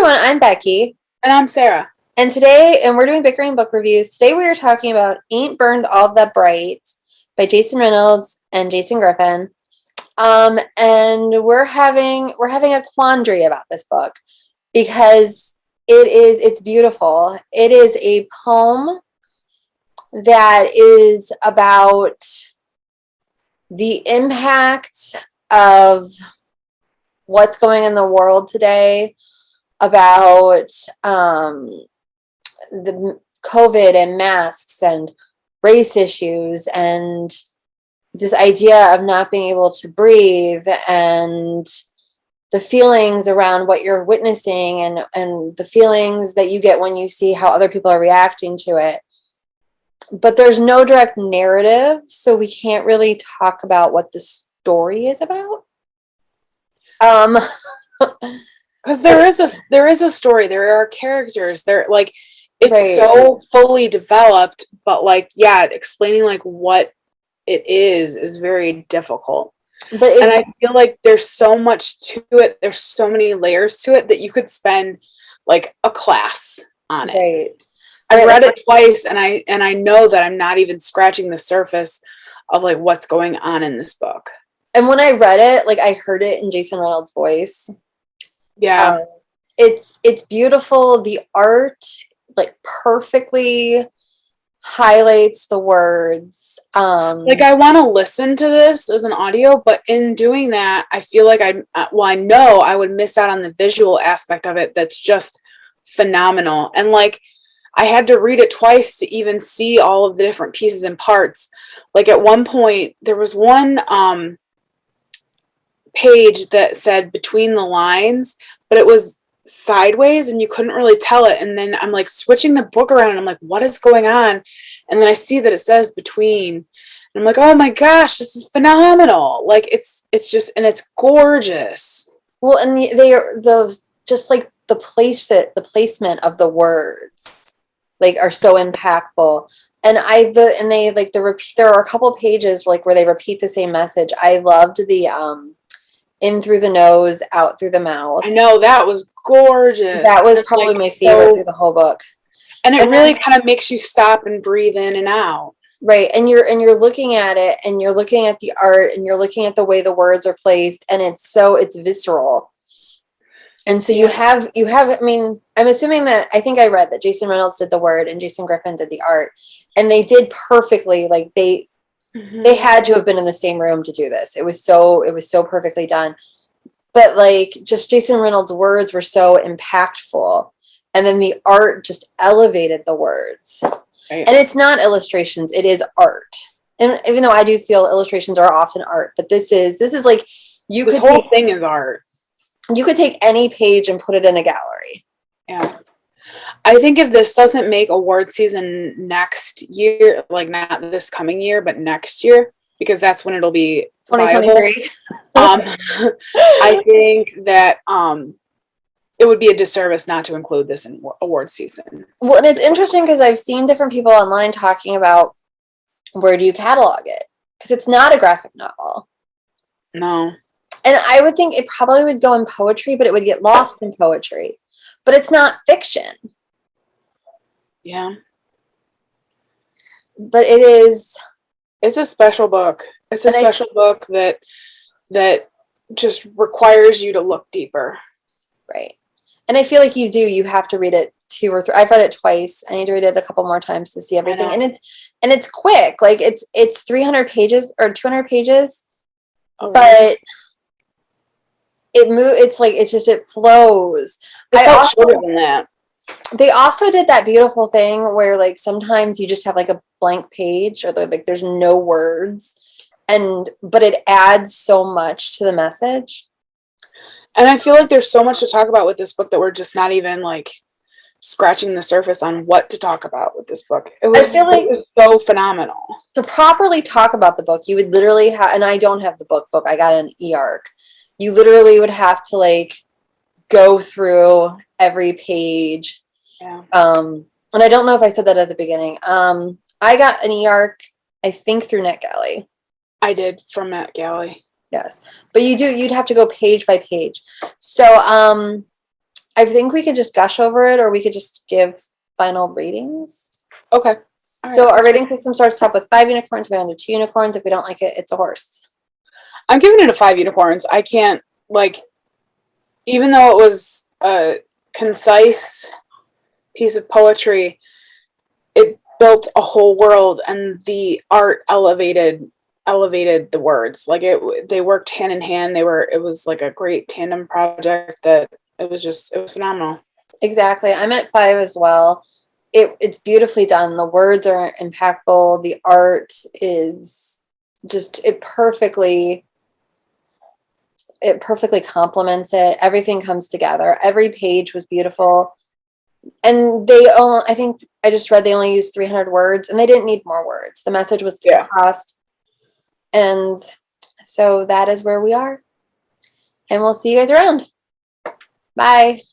everyone, I'm Becky. And I'm Sarah. And we're doing Bickering book reviews. Today we are talking about Ain't Burned All That Bright by Jason Reynolds and Jason Griffin. And we're having a quandary about this book because it's beautiful. It is a poem that is about the impact of what's going in the world today, about the COVID and masks and race issues and this idea of not being able to breathe and the feelings around what you're witnessing and the feelings that you get when you see how other people are reacting to it. But there's no direct narrative, so we can't really talk about what the story is about. Because there is a story, there are characters, it's right. So fully developed, but explaining what it is very difficult. And I feel like there's so much to it, there's so many layers to it that you could spend a class on it. Right. I've read it twice, and I know that I'm not even scratching the surface of what's going on in this book. And when I read it, I heard it in Jason Reynolds' voice. Yeah. It's beautiful. The art perfectly highlights the words. I want to listen to this as an audio, but in doing that, I feel like I know I would miss out on the visual aspect of it. That's just phenomenal. And I had to read it twice to even see all of the different pieces and parts. At one point, there was one page that said between the lines, but it was sideways and you couldn't really tell it. And then I'm switching the book around and I'm like, what is going on? And then I see that it says between. And I'm like, oh my gosh, this is phenomenal. It's just, and it's gorgeous. Well, and they are those just the placement of the words are so impactful. And there are a couple pages where they repeat the same message. I loved the in through the nose, out through the mouth. I know, that was gorgeous. That was probably my favorite through the whole book. And it really kind of makes you stop and breathe in and out. Right. And you're looking at it, and you're looking at the art, and you're looking at the way the words are placed, and it's visceral. And so you have, I mean, I'm assuming that, I think I read that Jason Reynolds did the word and Jason Griffin did the art, and they did perfectly. They had to have been in the same room to do this. It was so perfectly done. But just Jason Reynolds' words were so impactful. And then the art just elevated the words. Right. And it's not illustrations, it is art. And even though I do feel illustrations are often art, but this is this whole thing is art. You could take any page and put it in a gallery. Yeah. I think if this doesn't make award season next year, not this coming year, but next year, because that's when it'll be 2023. I think that it would be a disservice not to include this in award season. Well, and it's interesting because I've seen different people online talking about where do you catalog it? Because it's not a graphic novel. No. And I would think it probably would go in poetry, but it would get lost in poetry. But it's not fiction. Yeah. But it is. It's a special book. It's a special book that just requires you to look deeper. Right. And I feel like you have to read it 2 or 3. I've read it twice. I need to read it a couple more times to see everything. And it's quick. It's 300 pages or 200 pages. Oh, but it flows. Shorter than that. They also did that beautiful thing where sometimes you just have a blank page or there's no words, but it adds so much to the message. And I feel like there's so much to talk about with this book that we're just not even scratching the surface on what to talk about with this book. It was so phenomenal. To properly talk about the book, you would literally have, and I don't have the book, I got an eARC. You literally would have to go through every page. Yeah. And I don't know if I said that at the beginning. I got an eARC, I think, through NetGalley. I did from NetGalley. Yes. But you'd have to go page by page. So I think we could just gush over it, or we could just give final ratings. Okay. All So right, our that's rating fine. system starts top with 5 unicorns, go down to 2 unicorns. If we don't like it, it's a horse. I'm giving it a 5 unicorns. I can't, like, even though it was a concise piece of poetry, it built a whole world, and the art elevated the words. Like, they worked hand in hand. It was like a great tandem project that it was phenomenal. Exactly. I'm at 5 as well. It's beautifully done. The words are impactful. The art is just it perfectly complements it. Everything comes together. Every page was beautiful. And I think I just read they only used 300 words, and they didn't need more words. The message was crossed. And so that is where we are. And we'll see you guys around. Bye.